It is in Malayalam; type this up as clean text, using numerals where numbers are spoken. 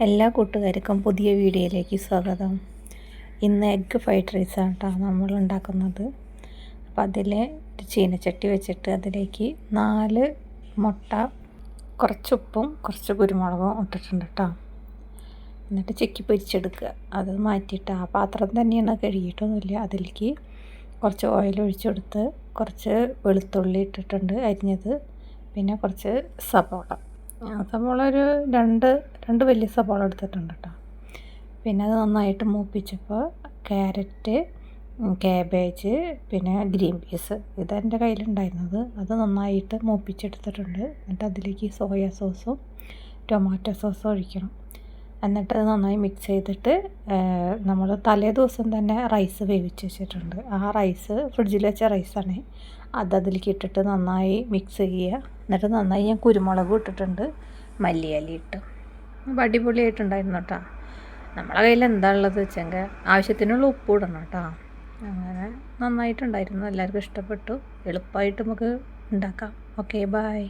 എല്ലാ കൂട്ടുകാർക്കും പുതിയ വീഡിയോയിലേക്ക് സ്വാഗതം. ഇന്ന് എഗ്ഗ് ഫ്രൈഡ് റൈസാണ് കേട്ടോ നമ്മൾ ഉണ്ടാക്കുന്നത്. അപ്പം അതിൽ ചീനച്ചട്ടി വെച്ചിട്ട് അതിലേക്ക് 4 മുട്ട, കുറച്ച് ഉപ്പും കുറച്ച് കുരുമുളകും ഇട്ടിട്ടുണ്ട് കേട്ടോ. എന്നിട്ട് ചിക്കി പൊരിച്ചെടുക്കുക. അത് മാറ്റിയിട്ട് ആ പാത്രം തന്നെയാണ്, കഴുകിയിട്ടൊന്നുമില്ല. അതിലേക്ക് കുറച്ച് ഓയിൽ ഒഴിച്ചെടുത്ത് കുറച്ച് വെളുത്തുള്ളി ഇട്ടിട്ടുണ്ട് അരിഞ്ഞത്, പിന്നെ കുറച്ച് സവാള ഒരു രണ്ട് വലിയ സവാള എടുത്തിട്ടുണ്ട് കേട്ടോ. പിന്നെ അത് നന്നായിട്ട് മൂപ്പിച്ചപ്പോൾ ക്യാരറ്റ്, കാബേജ്, പിന്നെ ഗ്രീൻ പീസ് ഇതെൻ്റെ കയ്യിലുണ്ടായിരുന്നത്. അത് നന്നായിട്ട് മൂപ്പിച്ചെടുത്തിട്ടുണ്ട്. എന്നിട്ട് അതിലേക്ക് സോയ സോസും ടൊമാറ്റോ സോസും ഒഴിക്കണം. എന്നിട്ട് അത് നന്നായി മിക്സ് ചെയ്തിട്ട് നമ്മൾ തലേ ദിവസം തന്നെ റൈസ് വേവിച്ച് വെച്ചിട്ടുണ്ട്. ആ റൈസ് ഫ്രിഡ്ജിൽ വെച്ച റൈസാണ്. അതിലേക്ക് ഇട്ടിട്ട് നന്നായി മിക്സ് ചെയ്യുക. എന്നിട്ട് നന്നായി ഞാൻ കുരുമുളകും ഇട്ടിട്ടുണ്ട്, മല്ലിയില ഇട്ട്. അടിപൊളിയായിട്ടുണ്ടായിരുന്നു കേട്ടോ. നമ്മളെ കയ്യിൽ എന്താ ഉള്ളത് വെച്ചെങ്കിൽ ആവശ്യത്തിനുള്ള ഉപ്പ് ഇടണം കേട്ടോ. അങ്ങനെ നന്നായിട്ടുണ്ടായിരുന്നു, എല്ലാവർക്കും ഇഷ്ടപ്പെട്ടു. എളുപ്പമായിട്ട് നമുക്ക് ഉണ്ടാക്കാം. Okay, by.